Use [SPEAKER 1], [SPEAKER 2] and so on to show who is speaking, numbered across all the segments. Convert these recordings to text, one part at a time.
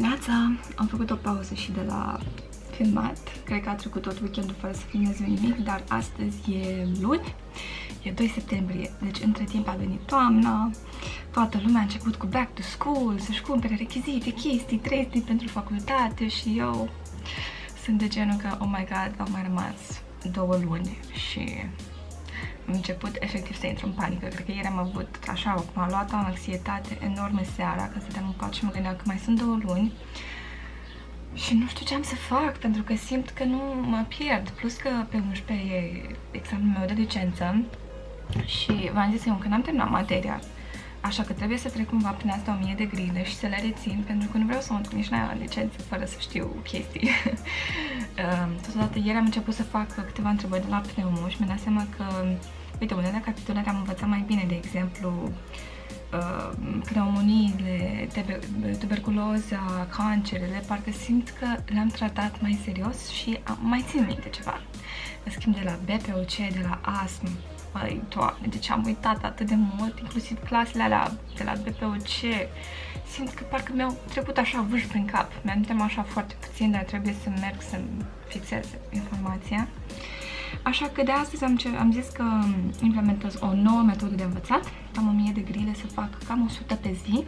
[SPEAKER 1] dimineața, am făcut o pauză și de la filmat. Cred că a trecut tot weekendul fără să filmez nimic, dar astăzi e luni, e 2 septembrie, deci între timp a venit toamna, toată lumea a început cu back to school, să-și cumpere rechizite, chestii, trezii pentru facultate și eu sunt de genul că, oh my god, au mai rămas 2 luni și am început efectiv să intru în panică. Cred că ieri am avut așa, m-a luat o anxietate enormă seara, că stăteam în pat și mă gândeam că mai sunt 2 luni și nu știu ce am să fac, pentru că simt că nu mă pierd. Plus că pe 11 e examenul meu de licență și v-am zis eu că n-am terminat materia, așa că trebuie să trec cumva prin asta 1000 de grile și să le rețin, pentru că nu vreau să mă duc nici la licență fără să știu chestii. Totodată ieri am început să fac câteva întrebări de la pneumo și mi-am dat seama că, uite, unele capitole am învățat mai bine, de exemplu, pneumoniile, tuberculoza, cancerele, parcă simt că le-am tratat mai serios și mai țin minte ceva. În schimb, de la BPOC, de la astm, băi, Doamne, deci am uitat atât de mult, inclusiv clasele alea de la BPOC, simt că parcă mi-au trecut așa vârf prin cap. Mi-am așa foarte puțin, dar trebuie să merg să fixez informația. Așa că de astăzi am zis că implementez o nouă metodă de învățat. Am 1000 de grile să fac cam 100 pe zi.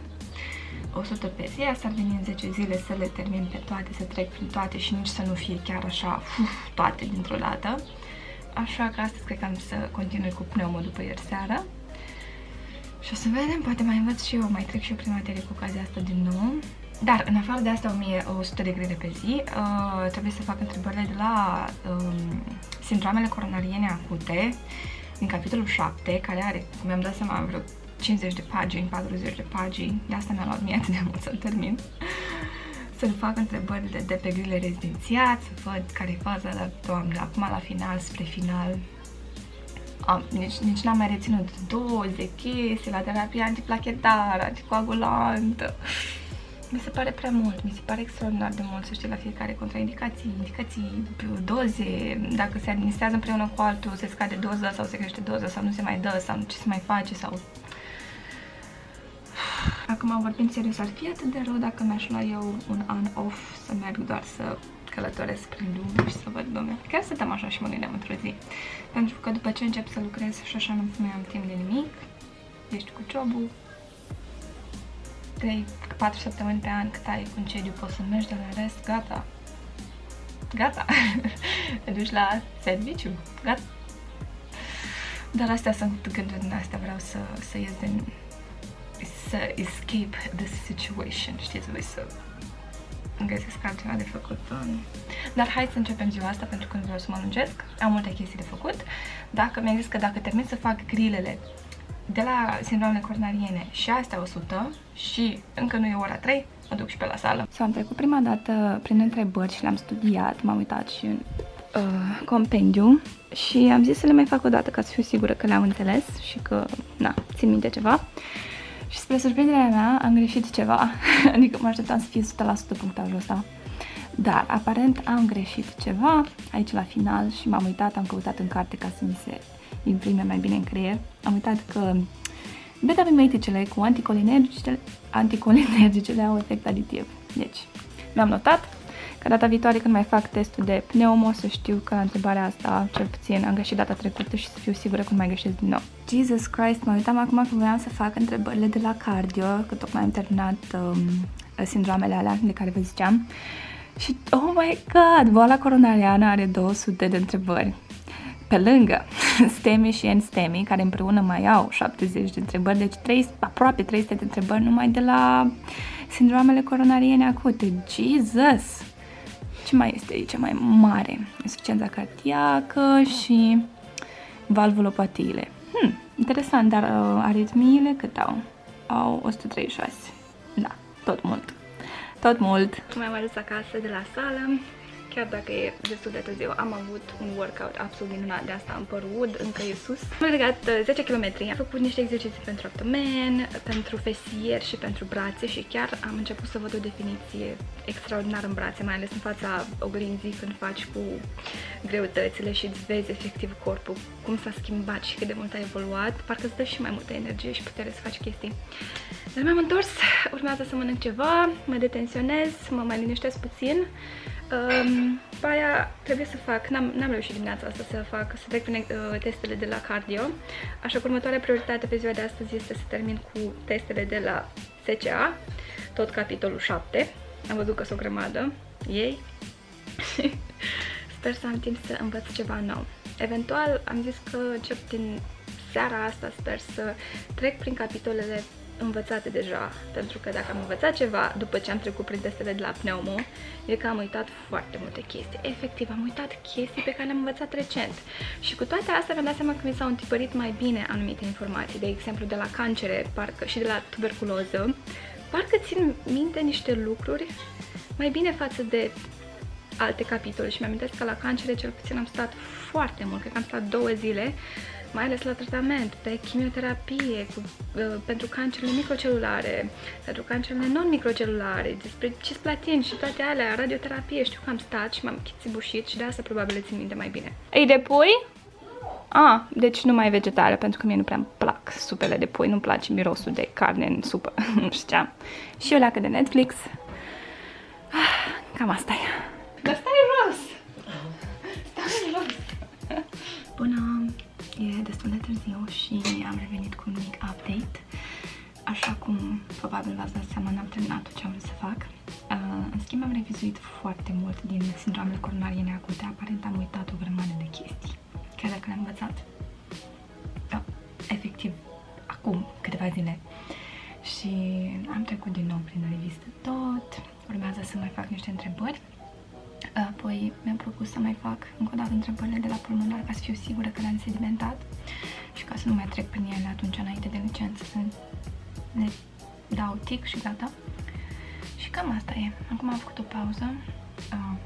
[SPEAKER 1] 100 pe zi, asta ar veni în 10 zile să le termin pe toate, să trec prin toate și nici să nu fie chiar așa toate dintr-o dată. Așa că astăzi cred că am să continui cu pneumo după ieri seara. Și o să vedem, poate mai învăț și eu, mai trec și eu prin materie cu ocazia asta din nou. Dar, în afară de asta, 1100 de grile pe zi, trebuie să fac întrebările de la sindromele coronariene acute, din capitolul 7, care are, cum mi-am dat seama, vreo 50 de pagini, 40 de pagini. De asta mi-a luat mie atât de mult să-l termin. Să-l fac întrebările de pe grile rezidențiat, să văd care-i faza, Doamne, acum la final, spre final. Nici n-am mai reținut doze, chestii, la terapie antiplachetară, anticoagulantă. Mi se pare prea mult, mi se pare extraordinar de mult să știi la fiecare contraindicații, indicații, doze, dacă se administrează împreună cu altul, se scade doza sau se crește doza sau nu se mai dă sau ce se mai face sau... Acum, vorbind serios, ar fi atât de rău dacă mi-aș lua eu un an off să merg doar să călătoresc prin lume și să văd lumea. Chiar stăteam așa și mă gândeam într-o zi. Pentru că după ce încep să lucrez și așa nu mai am timp de nimic, ești cu jobul, 3-4 săptămâni pe an cât ai concediu, poți să mergi, de la rest, gata. Gata. Te duci la serviciu, gata. Dar astea sunt gânduri din astea, vreau să ies din... să escape the situation, știți voi, să găsesc altceva de făcut. Dar hai să începem ziua asta, pentru că nu vreau să mă lungesc, am multe chestii de făcut. Mi-am zis că dacă termin să fac grilele de la sindromele coronariene și astea 100 și încă nu e ora 3, mă duc și pe la sală. Am trecut prima dată prin întrebări și le-am studiat, m-am uitat și în compendiu și am zis să le mai fac o dată ca să fiu sigură că le-am înțeles și că, na, țin minte ceva. Și spre surprinderea mea am greșit ceva, adică mă așteptam să fie 100% punctajul ăsta. Dar aparent am greșit ceva aici la final și m-am uitat, am căutat în carte ca să mi se imprime mai bine în creier. Am uitat că beta-mimeticele cu anticolinergicele au efect aditiv. Deci, mi-am notat că data viitoare când mai fac testul de pneumo să știu că la întrebarea asta, cel puțin, am greșit data trecută și să fiu sigură că nu mai greșesc din nou. Jesus Christ, mă uitam acum că voiam să fac întrebările de la cardio, că tocmai am terminat sindromele alea de care vă ziceam. Și, oh my god, boala coronariană are 200 de întrebări. Pe lângă STEMI și NSTEMI, care împreună mai au 70 de întrebări, deci aproape 300 de întrebări numai de la sindromele coronariene acute. Jesus! Ce mai este aici mai mare? Insuficiența cardiacă și valvulopatiile. Interesant, dar aritmiile cât au? Au 136. Da, tot mult. Tot mult. Mai am ajuns acasă de la sală chiar dacă e destul de târziu. Am avut un workout absolut minunat, de asta am părul ud, încă e sus. Am legat 10 km, am făcut niște exerciții pentru abdomen, pentru fesier și pentru brațe și chiar am început să văd o definiție extraordinară în brațe, mai ales în fața oglinzii când faci cu greutățile și îți vezi efectiv corpul, cum s-a schimbat și cât de mult a evoluat, parcă îți dă și mai multă energie și putere să faci chestii. Dar m-am întors, urmează să mănânc ceva, mă detensionez, mă mai liniștesc puțin. După aia trebuie să fac, n-am reușit dimineața asta să trec prin testele de la cardio, așa că următoarea prioritate pe ziua de astăzi este să termin cu testele de la SCA, tot capitolul 7. Am văzut că sunt o grămadă, ei. Sper să am timp să învăț ceva nou. Eventual am zis că încep din seara asta, sper să trec prin capitolele învățate deja, pentru că dacă am învățat ceva după ce am trecut prin testele de la pneumo, e că am uitat foarte multe chestii. Efectiv, am uitat chestii pe care le-am învățat recent. Și cu toate astea mi-am dat seama că mi s-au întipărit mai bine anumite informații, de exemplu de la cancere, parcă și de la tuberculoză. Parcă țin minte niște lucruri mai bine față de alte capitole și mi-amintesc că la cancere cel puțin am stat foarte mult, cred că am stat 2 zile, mai ales la tratament, pe chimioterapie, pentru cancerele microcelulare, pentru cancerele non-microcelulare, despre cisplatin și toate alea, radioterapie, știu că am stat și m-am chițibușit și de asta probabil le țin minte mai bine. Ei de pui? Deci nu mai vegetale, pentru că mie nu prea-mi plac supele de pui, nu-mi place mirosul de carne în supă, nu știam. Și o leacă de Netflix. Cam asta e. Dar stai jos! Stai jos! Bună! E destul de târziu și am revenit cu un mic update. Așa cum probabil v-ați dat seama, n-am terminat tot ce am vrut să fac. În schimb, am revizuit foarte mult din sindromele coronariene acute. Aparent am uitat o grămadă de chestii, chiar dacă le-am învățat. Da, efectiv, acum câteva zile. Și am trecut din nou prin revistă tot. Urmează să mai fac niște întrebări. Apoi mi-am propus să mai fac încă o dată întrebările de la pulmonar ca să fiu sigură că le-am sedimentat și ca să nu mai trec prin ele atunci înainte de licență, să le dau tic și gata. Și cam asta e. Acum am făcut o pauză.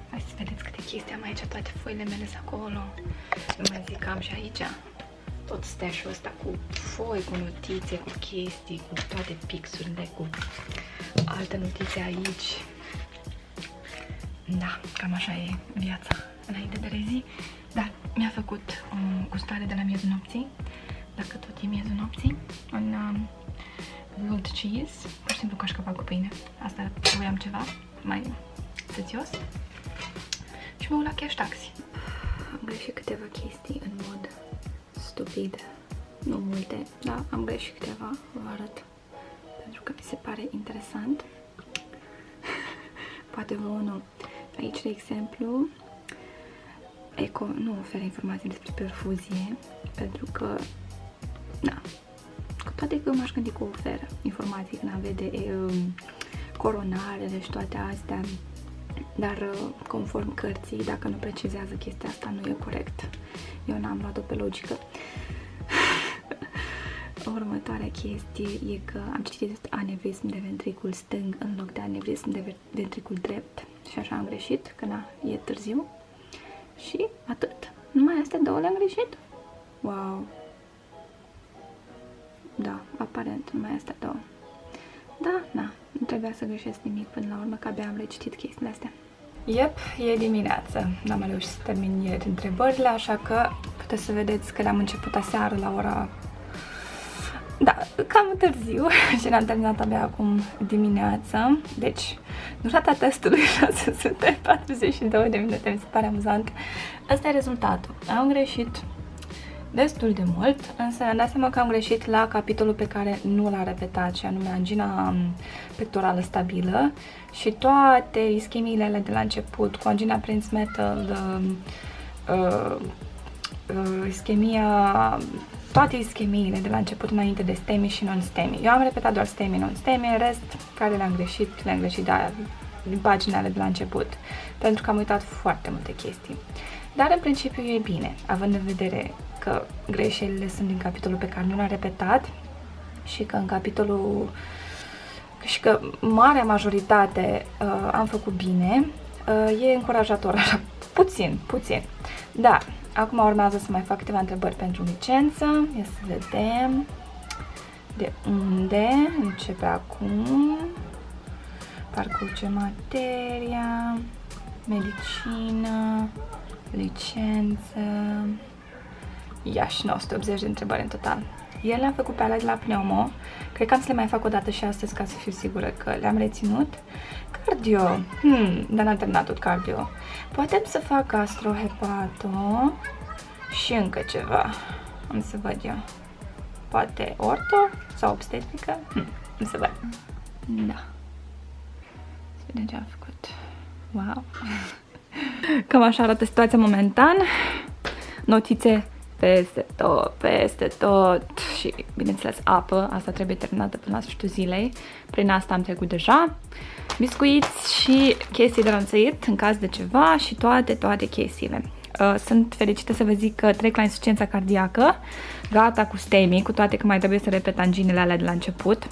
[SPEAKER 1] Hai să vedeți câte chestii am aici, toate foile mele sunt acolo. Nu mai zic că am și aici tot stash-ul ăsta cu foi, cu notițe, cu chestii, cu toate pixurile, cu alte notițe aici. Da, cam așa e viața înainte de rezi. Dar mi-a făcut o gustare de la miezul nopții, dacă tot e miezul nopții, un grilled cheese, pur și simplu cașcaval cu pâine. Asta voiam ceva mai sățios. Și mă uit la cash taxi. Am greșit câteva chestii în mod stupid. Nu multe, dar am greșit câteva, vă arăt, pentru că mi se pare interesant. Poate vă unul. Aici, de exemplu, Eco nu oferă informații despre perfuzie, pentru că, da, cu toate că m-aș gândi că oferă informații când vede coronarele și toate astea, dar conform cărții, dacă nu precizează chestia asta, nu e corect. Eu n-am luat-o pe logică. Următoarea chestie e că am citit despre anevrism de ventricul stâng în loc de anevrism de ventricul drept și așa am greșit, că na, e târziu. Și atât. Numai astea două le-am greșit? Wow! Da, aparent, numai astea două. Da, na, nu trebuia să greșesc nimic până la urmă, că abia am recitit chestiile astea. Yep, e dimineață. N-am mai reușit să termin ieri întrebările, așa că puteți să vedeți că le-am început aseară la ora... Da, cam târziu și l-am terminat abia acum dimineața. Deci, durata testului 642 de minute, mi se pare amuzant. Asta e rezultatul. Am greșit destul de mult, însă am dat seama că am greșit la capitolul pe care nu l-a repetat, și anume angina pectorală stabilă și toate ischemiile alea de la început, cu angina Prince-Metal, ischemia, toate ischemiile de la început înainte de STEMI și non-STEMI. Eu am repetat doar STEMI, non-STEMI, în rest, care le-am greșit din paginile de la început, pentru că am uitat foarte multe chestii. Dar în principiu e bine, având în vedere că greșelile sunt din capitolul pe care nu l-am repetat și că în capitolul și că marea majoritate am făcut bine. E încurajator, așa, puțin. Da, acum urmează să mai fac câteva întrebări pentru licență. Ia să vedem de unde începe acum. Parcurge materia, medicină, licență. Ia și 980 de întrebări în total. El le-am făcut pe alea de la pneumo. Cred că am să le mai fac o dată și astăzi ca să fiu sigură că le-am reținut. Cardio. Dar n-am terminat tot cardio. Poate să fac gastrohepato și încă ceva. Am să văd eu. Poate orto sau obstetrică. Am să văd. Da. Să vedem ce am făcut. Wow. Cam așa arată situația momentan. Notițe peste tot și, bineînțeles, apă. Asta trebuie terminată până la sfârșitul zilei. Prin asta am trecut deja. Biscuiți și chestii de ronțăit în caz de ceva și toate chestiile. Sunt fericită să vă zic că trec la insuficiența cardiacă. Gata cu STEMI, cu toate că mai trebuie să repet anginele alea de la început.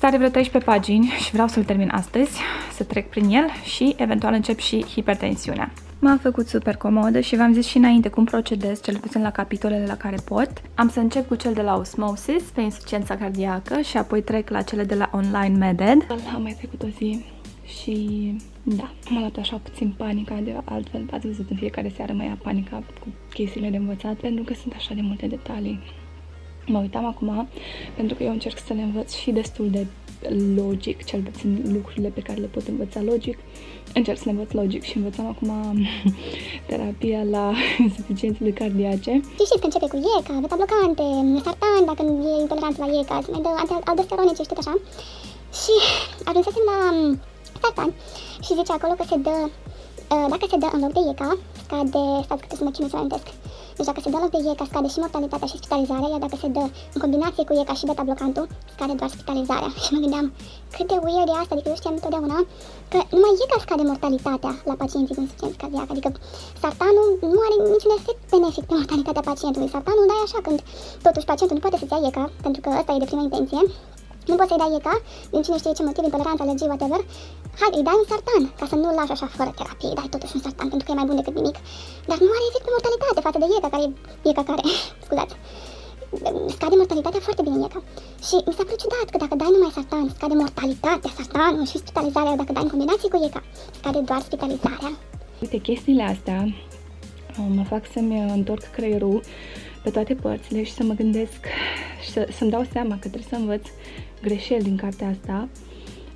[SPEAKER 1] Are vreo 13 pagini și vreau să-l termin astăzi, să trec prin el și eventual încep și hipertensiunea. M-am făcut super comodă și v-am zis și înainte cum procedez, cel puțin la capitolele la care pot. Am să încep cu cel de la osmosis, pe insuficiența cardiacă, și apoi trec la cele de la online meded. Am mai trecut o zi și da, m-a luat așa puțin panica, de altfel ați văzut în fiecare seară mă ia panica cu chestiile de învățat, pentru că sunt așa de multe detalii. Mă uitam acum, pentru că eu încerc să le învăț și destul de logic, cel puțin lucrurile pe care le pot învăța logic. Încerc să le învăț logic și învățam acum terapia la insuficiențele cardiace.
[SPEAKER 2] Știți că începe cu IECA, beta-blocante, sartan, dacă e intoleranță la IECA, se mai dă aldosteronice și tot așa. Și ajunsesem la sartan și zice acolo că se dă, dacă se dă în loc de IECA, scade, stați că trebuie să mă chinui să amintesc. Deci dacă se dă în loc de IECA, scade și mortalitatea și spitalizarea, iar dacă se dă în combinație cu IECA și beta-blocantul, scade doar spitalizarea. Și mă gândeam, cât de weird e asta, adică eu știam întotdeauna că numai IECA scade mortalitatea la pacienții cu insuficiență cardiacă, adică sartanul nu are niciun efect benefic pe mortalitatea pacientului. Sartanul dai așa când totuși pacientul nu poate să-ți ia IECA, pentru că ăsta e de prima intenție. Nu poți să-i dai IECA, din cine știe ce motiv, intoleranță, alergie, whatever. Hai, îi dai un sartan, ca să nu-l lași așa fără terapie, îi dai totuși un sartan, pentru că e mai bun decât nimic. Dar nu are efect pe mortalitate față de IECA, scuzați. Scade mortalitatea foarte bine IECA. Și mi s-a părut ciudat că dacă dai numai sartan, scade mortalitatea, sartanul și spitalizarea, dacă dai în combinație cu IECA, scade doar spitalizarea.
[SPEAKER 1] Uite, chestiile astea mă fac să-mi întorc creierul pe toate părțile și să mă gândesc și să-mi dau seama că trebuie să învăț greșeli din cartea asta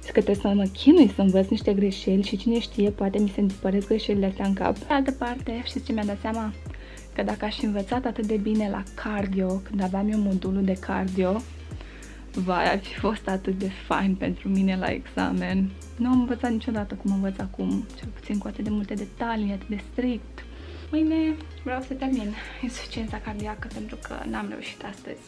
[SPEAKER 1] și că trebuie să mă chinui să învăț niște greșeli și cine știe, poate mi se întipăresc greșelile astea în cap. Pe altă parte, știți ce mi-a dat seama? Că dacă aș fi învățat atât de bine la cardio, când aveam eu modulul de cardio, vai, ar fi fost atât de fain pentru mine la examen. Nu am învățat niciodată cum învăț acum, cel puțin cu atât de multe detalii, atât de strict. Mâine vreau să termin insuficiența cardiacă pentru că n-am reușit astăzi.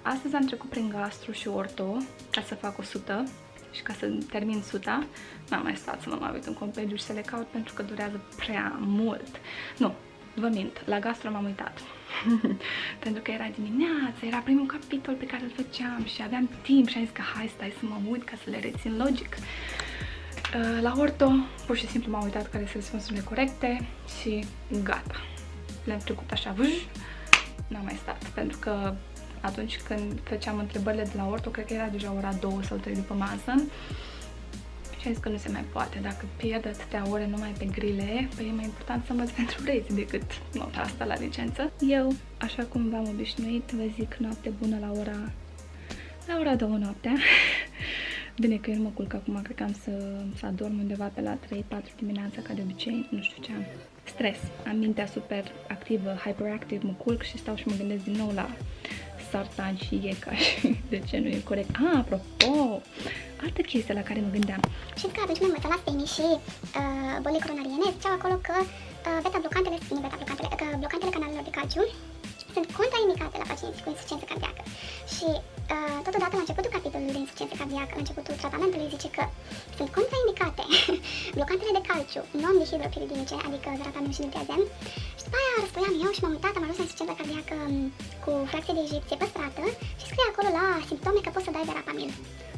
[SPEAKER 1] Astăzi am trecut prin gastro și orto ca să fac 100 și ca să termin 100 n-am mai stat să mă mai uit în compendiu și să le caut pentru că durează prea mult. Nu, vă mint, la gastro m-am uitat. Pentru că era dimineață, era primul capitol pe care îl făceam și aveam timp și am zis că hai, stai să mă uit ca să le rețin logic. La orto, pur și simplu m-am uitat care sunt răspunsurile corecte și gata. Le-am trecut așa, n-am mai stat, pentru că atunci când făceam întrebările de la orto, cred că era deja ora 2 sau 3 după masă și am zis că nu se mai poate. Dacă pierd atâtea ore numai pe grile, păi e mai important să învăț pentru reți decât nota asta la licență. Eu, așa cum v-am obișnuit, vă zic noapte bună la ora 2 noaptea. Bine că eu nu mă culc acum, cred că am să adorm undeva pe la 3-4 dimineața, ca de obicei, nu știu ce am. Stres, am mintea super activă, hyperactive, mă culc și stau și mă gândesc din nou la sartan și IECA și de ce nu e corect. Apropo, altă chestie la care mă gândeam.
[SPEAKER 2] Și că atunci mi-am învățat la STEMI și bolile coronariene, ziceau acolo că că blocantele canalelor de calciu sunt contraindicate la pacienți cu insuficiență cardiacă. Și totodată la începutul capitolului de insuficiență cardiacă, la începutul tratamentului, zice că sunt contraindicate blocantele de calciu non-dihidropiridinice, adică verapamil și diltiazem. Și după aia răspoiam eu și m-am uitat, am ajuns la insuficiență cardiacă cu fracție de ejecție păstrată și scrie acolo la simptome că poți să dai verapamil.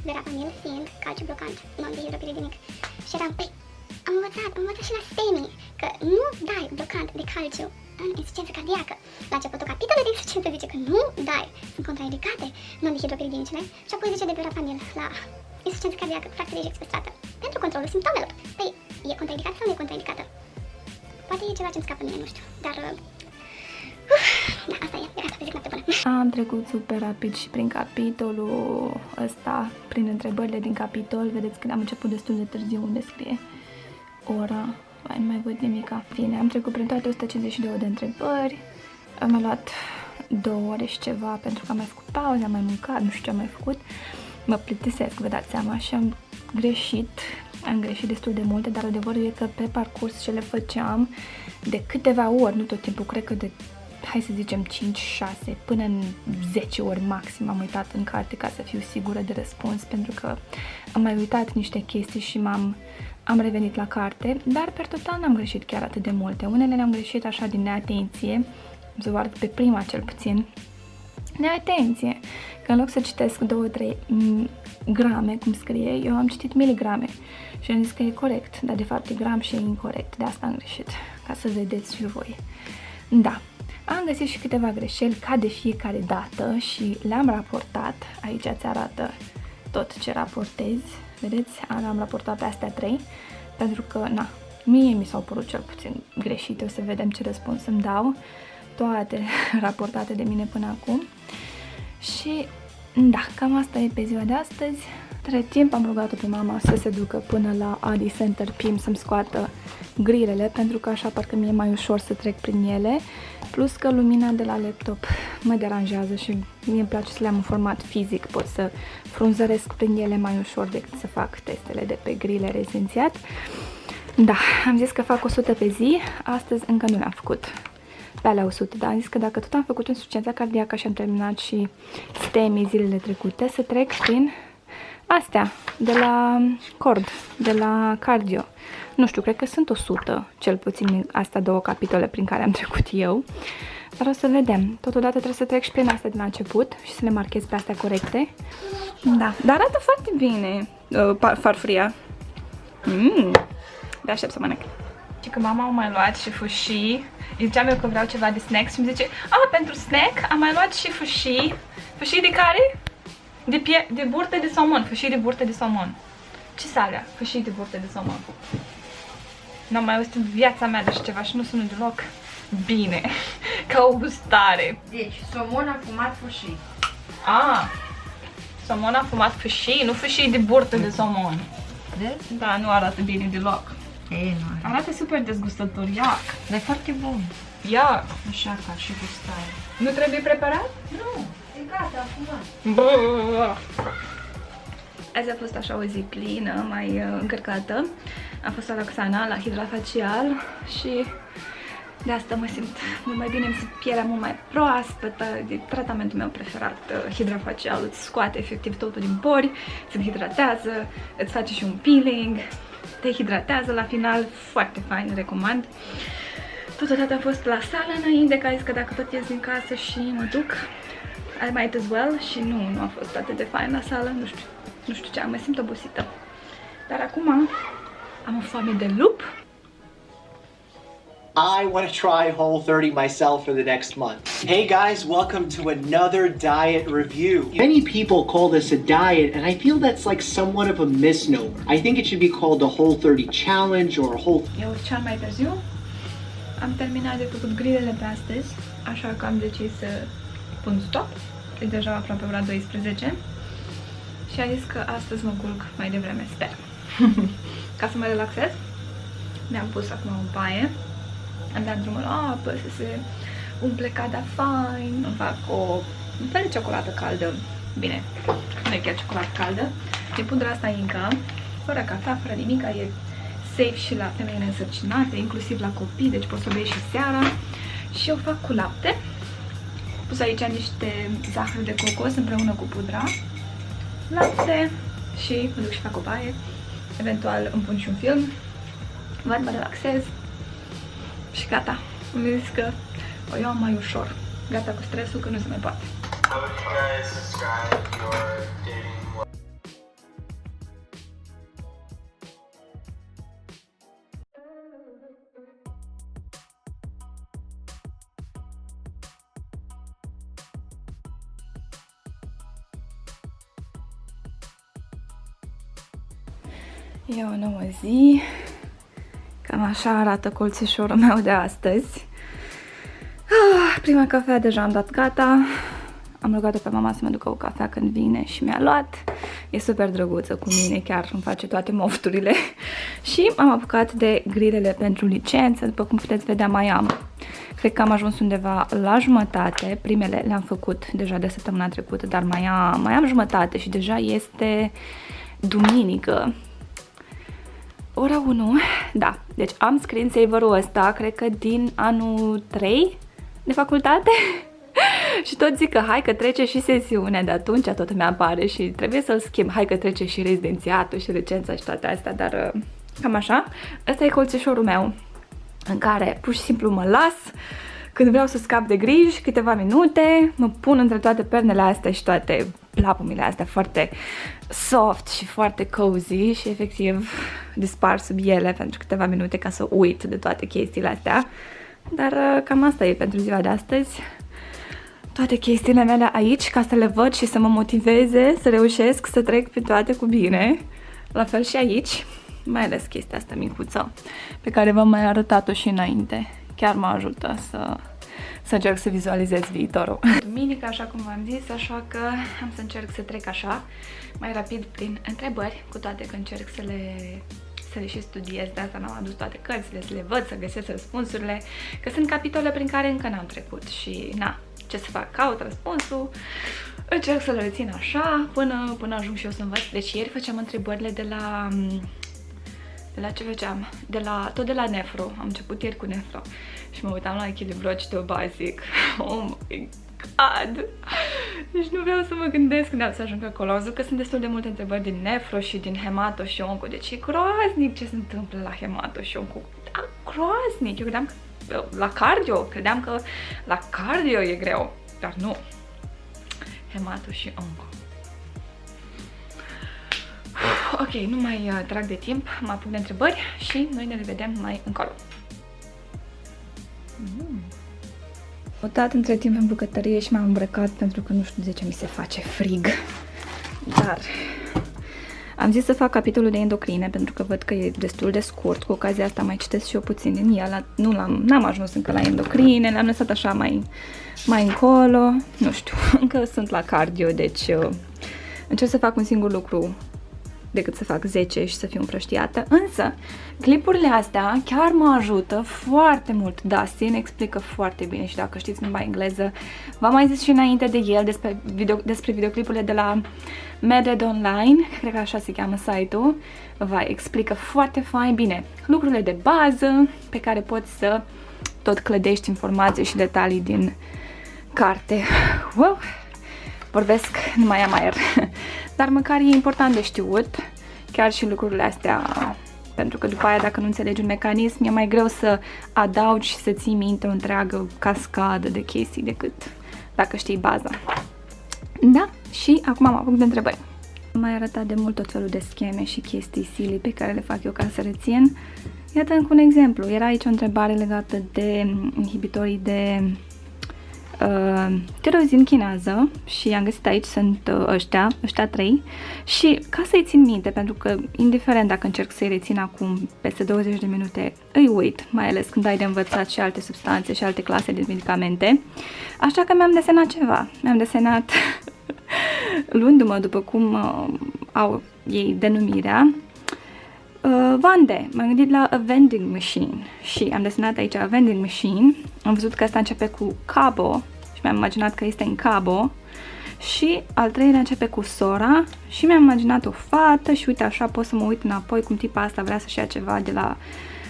[SPEAKER 2] Verapamil fiind calciu blocant non-dihidropiridinic. Și eram, păi, am învățat și la STEMI că nu dai blocant de calciu în insuficiență cardiacă. La începutul capitolului de insuficiență zice că nu dai, sunt contraindicate non-dihidropiridinicele și apoi zice de verapamil la insuficiență cardiacă cu fracție de ejecție pe stradă pentru controlul simptomelor. Păi, e contraindicată sau nu e contraindicată? Poate e ceva ce-mi scapă mie, nu știu, dar... da, asta e, gata, zic noapte bună.
[SPEAKER 1] Am trecut super rapid și prin capitolul ăsta, prin întrebările din capitol. Vedeți că am început destul de târziu, unde scrie ora, nu mai văd nimica. Bine, am trecut prin toate 152 de întrebări, am mai luat 2 ore și ceva pentru că am mai făcut pauze, am mai mâncat, nu știu ce am mai făcut. Mă plictisesc, vă dați seama, și am greșit destul de multe, dar adevărul e că pe parcurs ce le făceam de câteva ori, nu tot timpul, cred că de, hai să zicem, 5-6 până în 10 ori maxim am uitat în carte ca să fiu sigură de răspuns, pentru că am mai uitat niște chestii și am revenit la carte, dar per total n-am greșit chiar atât de multe. Unele le-am greșit așa din neatenție, doar pe prima cel puțin, neatenție, că în loc să citesc 2-3 grame, cum scrie, eu am citit miligrame și am zis că e corect, dar de fapt e gram și e incorect, de asta am greșit, ca să vedeți și voi. Da, am găsit și câteva greșeli ca de fiecare dată și le-am raportat, aici ți arată tot ce raportezi, vedeți, am raportat pe astea 3, pentru că, na, mie mi s-au părut cel puțin greșite, o să vedem ce răspuns îmi dau, toate raportate de mine până acum. Și da, cam asta e pe ziua de astăzi. Între timp am rugat-o pe mama să se ducă până la Adi Center Pim să-mi scoată grilele, pentru că așa parcă mi-e mai ușor să trec prin ele, plus că lumina de la laptop mă deranjează și mie îmi place să le am în format fizic, pot să frunzăresc prin ele mai ușor decât să fac testele de pe grile rezidențiat. Da, am zis că fac 100 pe zi, astăzi încă nu le-am făcut pe alea 100, dar am zis că dacă tot am făcut insuficiența cardiacă și am terminat și STEMI zilele trecute, să trec prin astea, de la cord, de la cardio. Nu știu, cred că sunt 100, cel puțin astea 2 capitole prin care am trecut eu, dar o să vedem. Totodată trebuie să trec și prin astea de la început și să le marchez pe astea corecte. Da, dar arată foarte bine farfuria. De aștept să mănânc. Și că mama a mai luat și fâșii. Îi ziceam eu că vreau ceva de snack și îmi zice, pentru snack am mai luat și fâșii. Fâșii de care? De burte de somon, fâșii de burte de somon. Ce salea? Fâșii de burte de somon. N-am mai auzit în viața mea de așa ceva și nu sună deloc bine, ca o gustare.
[SPEAKER 3] Deci, somon afumat fâșii.
[SPEAKER 1] Somon afumat fâșii, nu fâșii de burte de somon.
[SPEAKER 3] Vezi?
[SPEAKER 1] Da, nu arată bine deloc.
[SPEAKER 3] Nu.
[SPEAKER 1] Arată super dezgustător, iac.
[SPEAKER 3] Dar e foarte bun.
[SPEAKER 1] Iac.
[SPEAKER 3] Așa ca și gustare.
[SPEAKER 1] Nu trebuie preparat?
[SPEAKER 3] Nu, e gata, afumat.
[SPEAKER 1] Azi a fost așa o zi plină, mai încărcată. Am fost la Roxana, la hidrafacial și de asta mă simt mult mai bine, îmi simt pielea mult mai proaspătă. E tratamentul meu preferat, hidrafacial, îți scoate efectiv totul din pori, îți hidratează, îți face și un peeling, te hidratează la final, foarte fain, recomand. Totodată am fost la sală înainte, că a zis că dacă tot ies din casă și mă duc, I might as well, și nu a fost atât de fain la sală, nu știu ce, mă simt obosită. Dar acum am o foame de lup.
[SPEAKER 4] I want to try Whole30 myself for the next month. Hey guys, welcome to another diet review. Many people call this a diet, and I feel that's like somewhat of a misnomer. I think it should be called a Whole30 challenge or a Whole...
[SPEAKER 1] Eu urceam mai târziu. Am terminat de făcut grilele pe astăzi, așa că am decis să pun stop. E deja aproape ora 12. Și a zis că astăzi mă culc mai devreme, sper. Ca să mă relaxez, mi-am pus acum o baie. Am dat drumul la apă să se umple cada fain. Îmi fac un fel de ciocolată caldă. Bine, nu e chiar ciocolată caldă. Din pudra asta Inca, fără cafea, fără nimic, e safe și la femeile însărcinate, inclusiv la copii, deci poți să o bei și seara. Și o fac cu lapte. Am pus aici niște zahăr de cocos împreună cu pudra, lapte și mă duc și fac o baie. Eventual îmi pun și un film, mă relaxez și gata. Îmi zis că o iau mai ușor. Gata cu stresul, că nu se mai poate. E o nouă zi. Cam așa arată colțișorul meu de astăzi. Prima cafea deja am dat gata. Am rugat-o pe mama să mă ducă o cafea când vine și mi-a luat. E super drăguță cu mine, chiar îmi face toate mofturile. Și am apucat de grilele pentru licență, după cum puteți vedea mai am. Cred că am ajuns undeva la jumătate, primele le-am făcut deja de săptămâna trecută, dar mai am jumătate și deja este duminică. Ora 1, da, deci am screensaver-ul ăsta, cred că din anul 3 de facultate. Și tot zic că hai că trece și sesiunea, de atunci tot mi-apare și trebuie să-l schimb. Hai că trece și rezidențiatul și licența și toate astea, dar cam așa. Ăsta e colțișorul meu în care pur și simplu mă las când vreau să scap de griji, câteva minute, mă pun între toate pernele astea și toate lapumile astea foarte soft și foarte cozy și efectiv dispar sub ele pentru câteva minute ca să uit de toate chestiile astea. Dar cam asta e pentru ziua de astăzi. Toate chestiile mele aici ca să le văd și să mă motiveze să reușesc să trec pe toate cu bine. La fel și aici, mai ales chestia asta micuță pe care v-am mai arătat-o și înainte. Chiar mă ajută să încerc să vizualizez viitorul. Duminică, așa cum v-am zis, așa că am să încerc să trec așa mai rapid prin întrebări, cu toate că încerc să le și studiez, de asta n-am adus toate cărțile, să le văd, să găsesc răspunsurile, că sunt capitole prin care încă n-am trecut și na, ce să fac, caut răspunsul, încerc să le rețin așa până ajung și eu să învăț. Deci ieri făceam întrebările de la ce făceam? Tot de la nefro, am început ieri cu nefro și mă uitam la echilibrocitul basic. Oh my god! Deci nu vreau să mă gândesc când am să ajung acolo. Am văzut că sunt destul de multe întrebări din nefro și din hemato și onco. Deci e groaznic ce se întâmplă la hemato și onco. Da, groaznic! Eu credeam că la cardio e greu, dar nu. Hemato și onco. Ok, nu mai trag de timp, mă apuc de întrebări și noi ne revedem mai încolo. Am dat între timp în bucătărie și m-am îmbrăcat pentru că nu știu de ce mi se face frig. Dar am zis să fac capitolul de endocrine pentru că văd că e destul de scurt. Cu ocazia asta mai citesc și eu puțin din el. N-am ajuns încă la endocrine, le-am lăsat așa mai încolo. Nu știu, încă sunt la cardio, deci încerc să fac un singur lucru decât să fac 10 și să fiu împrăștiată. Însă, clipurile astea chiar mă ajută foarte mult. Dustin explică foarte bine și dacă știți limba engleză, v-am mai zis și înainte de el despre videoclipurile de la Meded Online, cred că așa se cheamă site-ul, explică foarte fain bine lucrurile de bază pe care poți să tot clădești informații și detalii din carte. Wow! Vorbesc, nu mai am aer. Dar măcar e important de știut chiar și lucrurile astea, pentru că după aia dacă nu înțelegi un mecanism e mai greu să adaugi și să ții minte o întreagă cascadă de chestii decât dacă știi baza. Da, și acum am apuc de întrebări. Am mai arătat de mult tot felul de scheme și chestii silly pe care le fac eu ca să rețin. Iată încă un exemplu. Era aici o întrebare legată de inhibitorii de tirozin chinază și am găsit aici sunt ăștia 3 și ca să-i țin minte, pentru că indiferent dacă încerc să-i rețin acum peste 20 de minute, îi uit, mai ales când ai de învățat și alte substanțe și alte clase de medicamente, așa că mi-am desenat ceva, mi-am desenat luându-mă după cum au ei denumirea Vande, m-am gândit la a vending machine și am desenat aici a vending machine, am văzut că asta începe cu Cabo și mi-am imaginat că este în Cabo și al treilea începe cu Sora și mi-am imaginat o fată și uite așa pot să mă uit înapoi cum tipa asta vrea să-și ia ceva de la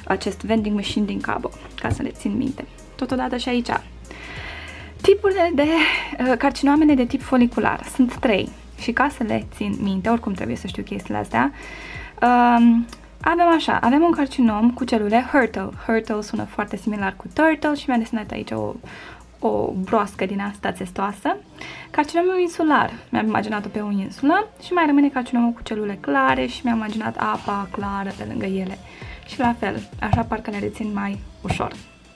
[SPEAKER 1] acest vending machine din Cabo, ca să le țin minte. Totodată și aici. Tipurile de carcinoamele de tip folicular sunt 3 și ca să le țin minte, oricum trebuie să știu chestiile astea, avem un carcinom cu celule Hurtle. Hurtle sună foarte similar cu turtle și mi-am desenat aici o broască din asta țestoasă. Carcinomul insular, mi-am imaginat-o pe o insulă și mai rămâne carcinomul cu celule clare și mi-am imaginat apa clară pe lângă ele. Și la fel, așa parcă le rețin mai ușor.